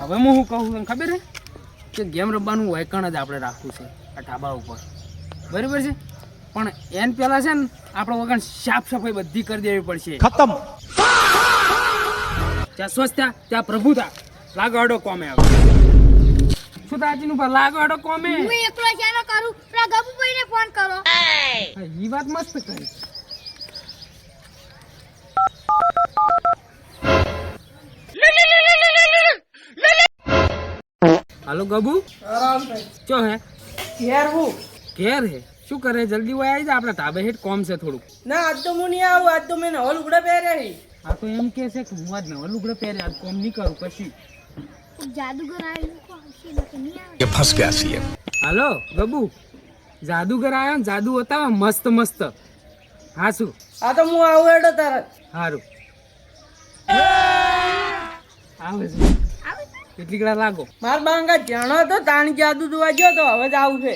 હવે હું શું કહું તને ખબર હે કે ગેમ રમવાનું વાયકણ જ આપણે રાખવું છે આ ઢાબા ઉપર, બરાબર છે? પણ એન પહેલા છે ને આપણે વગર સાફ સફાઈ બધી કરી દેવી પડશે. ખતમ. ત્યાં સ્વચ્છતા ત્યાં પ્રભુતા. લાગો હડો કોમે આવે શું તાજીનું પર લાગો હડો કોમે. હું એકલો ચાલો કરું, પેલા ગબુભાઈને ફોન કરો. ઈ વાત મસ્ત કરી. હાલો ગબુ, ચો હે ઘેર હું ઘેર હે? શું કરે? જલ્દી વહી આવી જા, આપણે ધાબે હેઠ કોમ છે થોડુંક. ના આજ તો હું નહીં આવું, આજ તો મેં નવા લુગડા પહેર્યા છે. આ તો એમ કે છે કે હું આજ નવા લુગડા પહેરે આજ કોમ નહીં કરું પછી. જાદુગર આવેલું કો આવશે ને કે નહીં આવે. ये फंस गया सीएम. હાલો ગબુ, જાદુગર આવ્યો ને જાદુ બતાવે મસ્ત મસ્ત. હા શું? આ તો હું આવું એડો તરત. સારું આવે છે. કેટલી કડા લાગો? માર બાંગા જાણો તો તાણી જાદુ જોવા ગયો તો હવે જ આવું છે.